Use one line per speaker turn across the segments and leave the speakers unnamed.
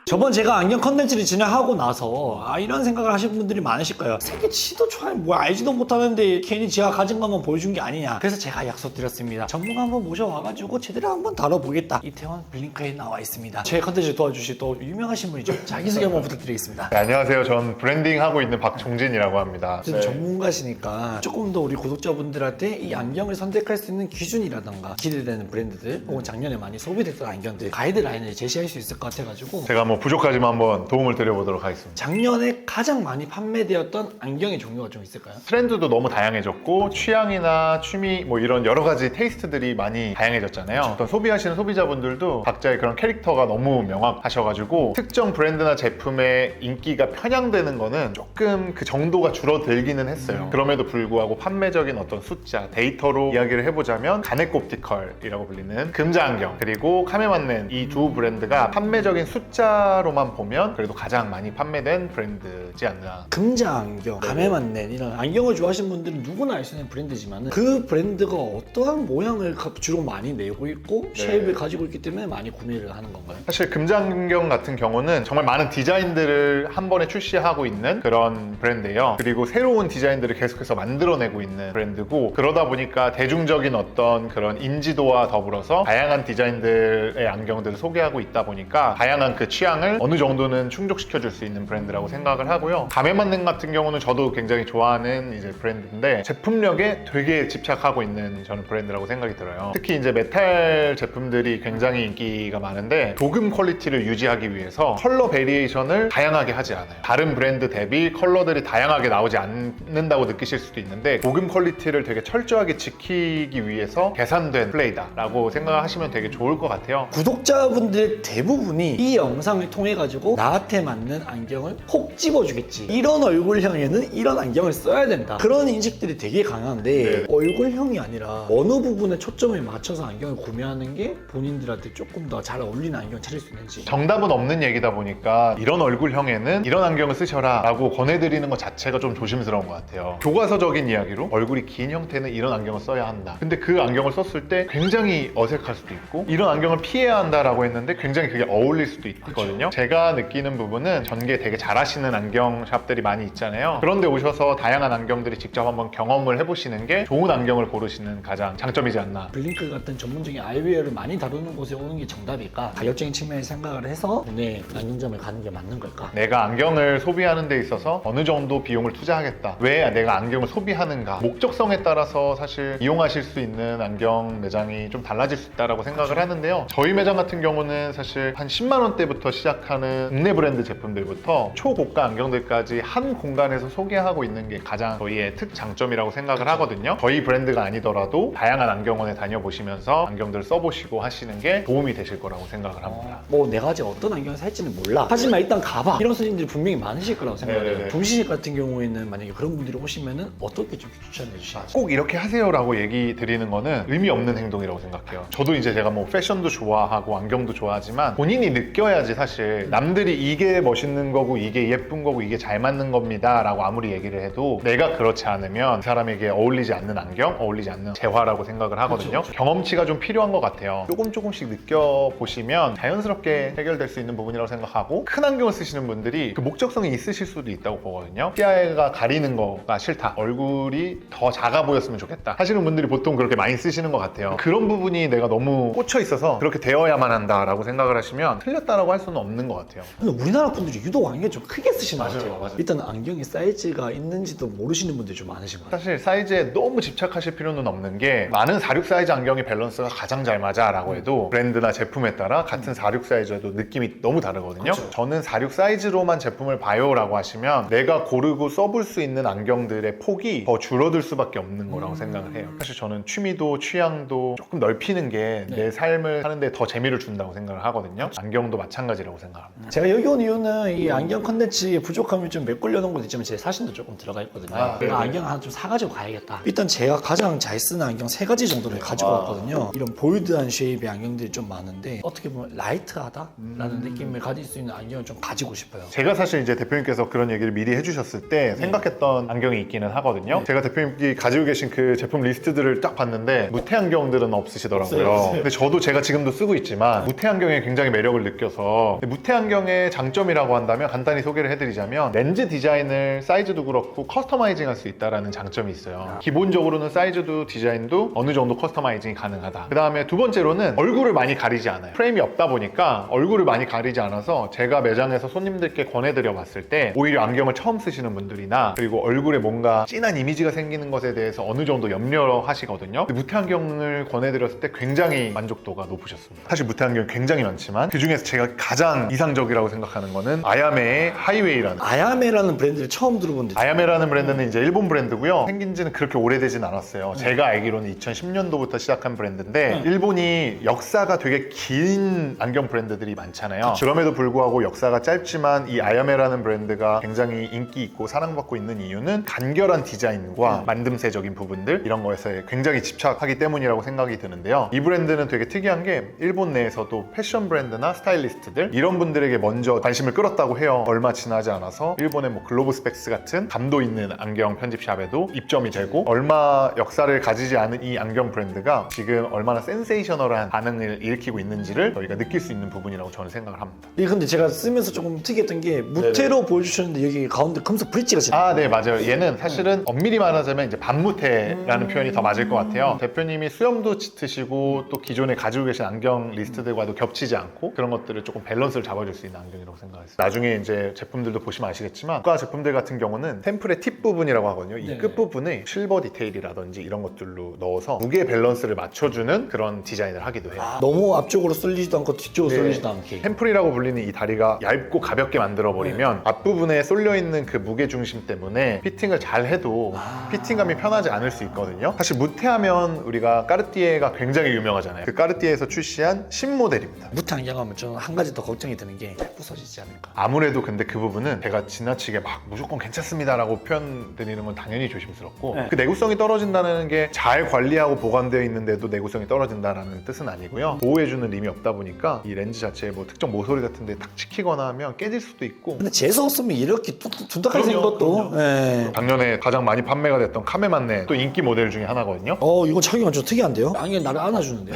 저번 제가 안경 컨텐츠를 진행하고 나서 이런 생각을 하시는 분들이 많으실 거예요. 세계 지도 좋아요. 뭐 알지도 못하는데 괜히 제가 가진 것만 보여준 게 아니냐. 그래서 제가 약속드렸습니다. 전문가 한번 모셔와가지고 제대로 한번 다뤄보겠다. 이태원 블링크에 나와 있습니다. 제 컨텐츠 도와주실 또 유명하신 분이죠. 자기소개 한번 부탁드리겠습니다.
네, 안녕하세요. 전 브랜딩 하고 있는 박종진이라고 합니다.
어쨌든 전문가시니까 조금 더 우리 구독자분들한테 이 안경을 선택할 수 있는 기준이라던가 기대되는 브랜드들 혹은 작년에 많이 소비됐던 안경들 가이드라인을 제시할 수 있을 것 같아가지고
제가 뭐 부족하지만 한번 도움을 드려보도록 하겠습니다.
작년에 가장 많이 판매되었던 안경의 종류가 좀 있을까요?
트렌드도 너무 다양해졌고 취향이나 취미 뭐 이런 여러 가지 테이스트들이 많이 다양해졌잖아요. 어떤 소비하시는 소비자분들도 각자의 그런 캐릭터가 너무 명확하셔가지고 특정 브랜드나 제품의 인기가 편향되는 거는 조금 그 정도가 줄어들기는 했어요. 그럼에도 불구하고 판매적인 어떤 숫자, 데이터로 이야기를 해보자면 가네옵티컬이라고 불리는 금자 안경 그리고 카메만넨 이 두 브랜드가 판매적인 숫자로만 보면 그래도 가장 많이 판매된 브랜드지 않나.
금자 안경, 감에만낸 이런 안경을 좋아하시는 분들은 누구나 알 수 있는 브랜드지만 그 브랜드가 어떠한 모양을 주로 많이 내고 있고 쉐입을 가지고 있기 때문에 많이 구매를 하는 건가요?
사실 금자 안경 같은 경우는 정말 많은 디자인들을 한 번에 출시하고 있는 그런 브랜드예요. 그리고 새로운 디자인들을 계속해서 만들어내고 있는 브랜드고 그러다 보니까 대중적인 어떤 그런 인지도와 더불어서 다양한 디자인들의 안경들을 소개하고 있다 보니까 다양한 그 취향을 어느 정도는 충족시켜 줄 수 있는 브랜드라고 생각을 하고요. 감에만넨 같은 경우는 저도 굉장히 좋아하는 이제 브랜드인데 제품력에 되게 집착하고 있는 저는 브랜드라고 생각이 들어요. 특히 이제 메탈 제품들이 굉장히 인기가 많은데 도금 퀄리티를 유지하기 위해서 컬러 베리에이션을 다양하게 하지 않아요. 다른 브랜드 대비 컬러들이 다양하게 나오지 않는다고 느끼실 수도 있는데 도금 퀄리티를 되게 철저하게 지키기 위해서 계산된 플레이다라고 생각하시면 되게 좋을 것 같아요.
구독자분들 대부분이 이 영상을 통해 가지고 나한테 맞는 안경을 콕 집어주겠지, 이런 얼굴형에는 이런 안경을 써야 된다, 그런 인식들이 되게 강한데 얼굴형이 아니라 어느 부분에 초점을 맞춰서 안경을 구매하는 게 본인들한테 조금 더 잘 어울리는 안경을 찾을 수 있는지.
정답은 없는 얘기다 보니까 이런 얼굴형에는 이런 안경을 쓰셔라 라고 권해드리는 것 자체가 좀 조심스러운 것 같아요. 교과서적인 이야기로 얼굴이 긴 형태는 이런 안경을 써야 한다. 근데 그 안경을 썼을 때 굉장히 어색할 수도 있고 이런 안경을 피해야 한다라고 했는데 굉장히 그게 어울릴 수도 있거든요. 제가 느끼는 부분은 전개 되게 잘하시는 안경샵들이 많이 있잖아요. 그런데 오셔서 다양한 안경들이 직접 한번 경험을 해보시는 게 좋은 안경을 고르시는 가장 장점이지 않나.
블링크 같은 전문적인 아이웨어를 많이 다루는 곳에 오는 게 정답일까? 가격적인 측면에서 생각을 해서 국내 안경점을 가는 게 맞는 걸까?
내가 안경을 소비하는 데 있어서 어느 정도 비용을 투자하겠다. 왜 내가 안경을 소비하는가? 목적성에 따라서 사실 이용하실 수 있는 안경 매장이 좀 달라질 수 있다고 생각을 하는데요. 저희 매장 같은 경우는 사실 한 10만 원대부터 시작하는 국내 브랜드 제품들부터 초고가 안경들까지 한 공간에서 소개하고 있는 게 가장 저희의 특장점이라고 생각을 하거든요. 저희 브랜드가 아니더라도 다양한 안경원에 다녀보시면서 안경들을 써보시고 하시는 게 도움이 되실 거라고 생각을 합니다.
뭐 내가 아직 어떤 안경을 살지는 몰라, 하지만 일단 가봐, 이런 손님들이 분명히 많으실 거라고 생각해요.
네네네.
종시식 같은 경우에는 만약에 그런 분들이 오시면은 어떻게 좀 추천해 주시나요?
꼭 이렇게 하세요라고 얘기 드리는 거는 의미 없는 행동이라고 생각해요. 저도 이제 제가 뭐 패션도 좋아하고 안경도 좋아하지만 본인이 느껴야지 사실 남들이 이게 멋있는 거고 이게 예쁜 거고 이게 잘 맞는 겁니다 라고 아무리 얘기를 해도 내가 그렇지 않으면 그 사람에게 어울리지 않는 안경, 어울리지 않는 재화라고 생각을 하거든요.
그렇죠.
경험치가 좀 필요한 것 같아요. 조금씩 느껴보시면 자연스럽게 해결될 수 있는 부분이라고 생각하고 큰 안경을 쓰시는 분들이 그 목적성이 있으실 수도 있다고 보거든요. 시야가 가리는 거가 싫다, 얼굴이 더 작아 보였으면 좋겠다 하시는 분들이 보통 그렇게 많이 쓰시는 것 같아요. 그런 부분이 내가 너무 꽂혀 있어서 그렇게 되어야만 한다라고 생각을 하시면 틀렸다라고 할 수는 없는 것 같아요.
근데 우리나라 분들이 유독 안경 좀 크게 쓰시는 것 같아요.
맞아요.
일단 안경에 사이즈가 있는지도 모르시는 분들이 좀 많으신 것 같아요.
사실 사이즈에 너무 집착하실 필요는 없는 게 많은 46 사이즈 안경의 밸런스가 가장 잘 맞아 라고 해도 브랜드나 제품에 따라 같은 46 사이즈여도 느낌이 너무 다르거든요.
그렇죠.
저는 46 사이즈로만 제품을 봐요 라고 하시면 내가 고르고 써볼 수 있는 안경들의 폭이 더 줄어들 수밖에 없는 거라고 생각을 해요. 사실 저는 취미도 취향도 조금 넓히는 게 내 삶을 사는데 더 재미를 준다고 생각을 하거든요. 안경도 마찬가지라고 브랜드라고 생각합니다.
제가 여기 온 이유는 이 안경 컨텐츠의 부족함이 좀 메꿀려는 것도 있지만 제 사심도 조금 들어가 있거든요.
아,
내가
네네.
안경 하나 좀 사가지고 가야겠다. 일단 제가 가장 잘 쓰는 안경 3가지 정도를 가지고 왔거든요. 이런 볼드한 쉐입의 안경들이 좀 많은데 어떻게 보면 라이트하다라는 느낌을 가질 수 있는 안경을 좀 가지고 싶어요.
제가 사실 이제 대표님께서 그런 얘기를 미리 해주셨을 때 생각했던 안경이 있기는 하거든요. 제가 대표님이 가지고 계신 그 제품 리스트들을 딱 봤는데 무테 안경들은 없으시더라고요.
없어요.
근데 저도 제가 지금도 쓰고 있지만 무테 안경에 굉장히 매력을 느껴서 무테 안경의 장점이라고 한다면 간단히 소개를 해드리자면 렌즈 디자인을 사이즈도 그렇고 커스터마이징 할 수 있다는 장점이 있어요. 기본적으로는 사이즈도 디자인도 어느 정도 커스터마이징이 가능하다. 그 다음에 두 번째로는 얼굴을 많이 가리지 않아요. 프레임이 없다 보니까 얼굴을 많이 가리지 않아서 제가 매장에서 손님들께 권해드려 봤을 때 오히려 안경을 처음 쓰시는 분들이나 그리고 얼굴에 뭔가 진한 이미지가 생기는 것에 대해서 어느 정도 염려하시거든요. 근데 무테 안경을 권해드렸을 때 굉장히 만족도가 높으셨습니다. 사실 무테 안경이 굉장히 많지만 그 중에서 제가 가장 이상적이라고 생각하는 거는 아야메의 하이웨이라는
아야메라는 브랜드를 처음 들어본데
아야메라는 브랜드는 이제 일본 브랜드고요. 생긴 지는 그렇게 오래되진 않았어요. 제가 알기로는 2010년도부터 시작한 브랜드인데 일본이 역사가 되게 긴 안경 브랜드들이 많잖아요. 그럼에도 불구하고 역사가 짧지만 이 아야메라는 브랜드가 굉장히 인기 있고 사랑받고 있는 이유는 간결한 디자인과 만듦새적인 부분들 이런 거에서 굉장히 집착하기 때문이라고 생각이 드는데요. 이 브랜드는 되게 특이한 게 일본 내에서도 패션 브랜드나 스타일리스트들 이런 분들에게 먼저 관심을 끌었다고 해요. 얼마 지나지 않아서 일본의 뭐 글로브 스펙스 같은 감도 있는 안경 편집샵에도 입점이 되고 얼마 역사를 가지지 않은 이 안경 브랜드가 지금 얼마나 센세이셔널한 반응을 일으키고 있는지를 저희가 느낄 수 있는 부분이라고 저는 생각을 합니다.
이게 근데 제가 쓰면서 조금 특이했던 게 무테로 보여주셨는데 여기 가운데 금속 브릿지가 지금
아, 네, 맞아요. 얘는 사실은 엄밀히 말하자면 이제 반무테라는 표현이 더 맞을 것 같아요. 대표님이 수염도 짙으시고 또 기존에 가지고 계신 안경 리스트들과도 겹치지 않고 그런 것들을 조금 밸런스를 잡아줄 수 있는 안경이라고 생각했어요. 나중에 이제 제품들도 보시면 아시겠지만 고가 제품들 같은 경우는 템플의 팁 부분이라고 하거든요. 이
네네.
끝부분에 실버 디테일이라든지 이런 것들로 넣어서 무게 밸런스를 맞춰주는 그런 디자인을 하기도 해요.
너무 앞쪽으로 쏠리지도 않고 뒤쪽으로
네.
쏠리지도 않게
템플이라고 불리는 이 다리가 얇고 가볍게 만들어버리면 앞부분에 쏠려있는 그 무게중심 때문에 피팅을 잘 해도 피팅감이 편하지 않을 수 있거든요. 사실 무테하면 우리가 까르띠에가 굉장히 유명하잖아요. 그 까르띠에에서 출시한 신모델입니다.
무테 안경하면 저는 한 가지 더 걱정이 드는 게 부서지지 않을까.
아무래도 근데 그 부분은 제가 지나치게 막 무조건 괜찮습니다라고 표현 드리는 건 당연히 조심스럽고
네.
그 내구성이 떨어진다는 게 잘 관리하고 보관되어 있는데도 내구성이 떨어진다는 뜻은 아니고요. 보호해주는 림이 없다 보니까 이 렌즈 자체에 뭐 특정 모서리 같은 데 탁 찍히거나 하면 깨질 수도 있고
근데 재수 없으면 이렇게 둔탁하게 생긴 것도 예.
작년에 가장 많이 판매가 됐던 카메만네 또 인기 모델 중에 하나거든요.
이건 착용이 좀 특이한데요? 안경 나를 안아주는데요?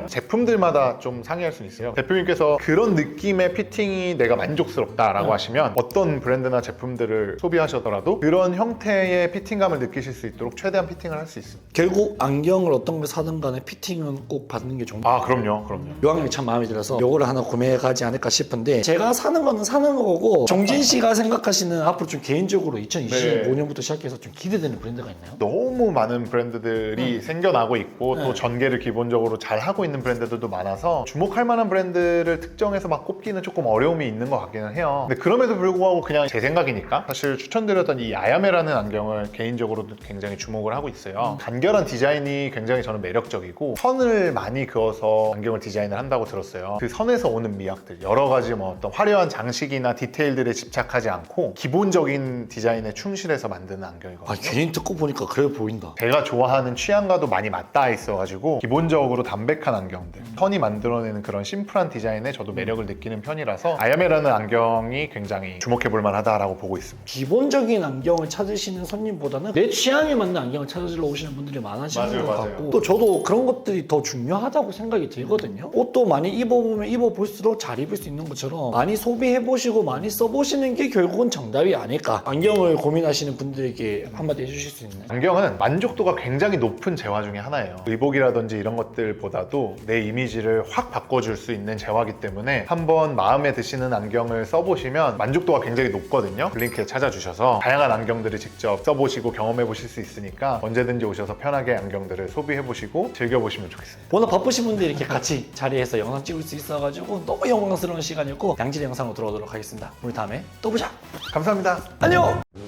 제품들마다 좀 상이할 수는 있어요. 대표님께서 그런 느낌의 피팅이 내가 만족스럽다라고 하시면 어떤 브랜드나 제품들을 소비하셔더라도 그런 형태의 피팅감을 느끼실 수 있도록 최대한 피팅을 할 수 있습니다.
결국 안경을 어떤 걸 사든 간에 피팅은 꼭 받는 게 좋은
아, 그럼요.
요 안경이 참 마음에 들어서 요거를 하나 구매해 가지 않을까 싶은데 제가 사는 거는 사는 거고 정진 씨가 생각하시는 앞으로 좀 개인적으로 2025년부터 시작해서 좀 기대되는 브랜드가 있나요?
너무 많은 브랜드들이 생겨나고 있고 또 전개를 기본적으로 잘 하고 있는 브랜드들도 많아서 주목할 만한 브랜드를 특정해서 막 꼽기는 조금 어려움이 있는 것 같기는 해요. 근데 그럼에도 불구하고 그냥 제 생각이니까 사실 추천드렸던 이 아야메라는 안경을 개인적으로도 굉장히 주목을 하고 있어요. 간결한 디자인이 굉장히 저는 매력적이고 선을 많이 그어서 안경을 디자인을 한다고 들었어요. 그 선에서 오는 미학들 여러 가지 뭐 어떤 화려한 장식이나 디테일들에 집착하지 않고 기본적인 디자인에 충실해서 만드는 안경이거든요.
개인 듣고 보니까 그래 보인다.
제가 좋아하는 취향과도 많이 맞닿아 있어가지고 기본적으로 담백한 안경들 선이 만들어내는 그런 심플한 디자인에 저도 매력을 느끼는 편이라서 아야메라는 안경이 굉장히 주목해볼 만하다라고 보고 있습니다.
기본적인 안경을 찾으시는 손님보다는 내 취향에 맞는 안경을 찾으러 오시는 분들이 많아지는
맞아요,
것
맞아요.
같고 또 저도 그런 것들이 더 중요하다고 생각이 들거든요. 옷도 많이 입어보면 입어볼수록 잘 입을 수 있는 것처럼 많이 소비해보시고 많이 써보시는 게 결국은 정답이 아닐까. 안경을 고민하시는 분들에게 한마디 해주실 수 있나요?
안경은 만족도가 굉장히 높은 재화 중에 하나예요. 의복이라든지 이런 것들보다도 내 이미지를 확 바꿔줄 수 있는 재화이기 때문에 한번 마음에 드시는 안경을 써보시면 만족도가 굉장히 높거든요. 블링크에 찾아주셔서 다양한 안경들을 직접 써보시고 경험해보실 수 있으니까 언제든지 오셔서 편하게 안경들을 소비해보시고 즐겨보시면 좋겠습니다.
워낙 바쁘신 분들이 이렇게 같이 자리에서 영상 찍을 수 있어가지고 너무 영광스러운 시간이었고 양질의 영상으로 돌아오도록 하겠습니다. 우리 다음에 또 보자.
감사합니다.
안녕!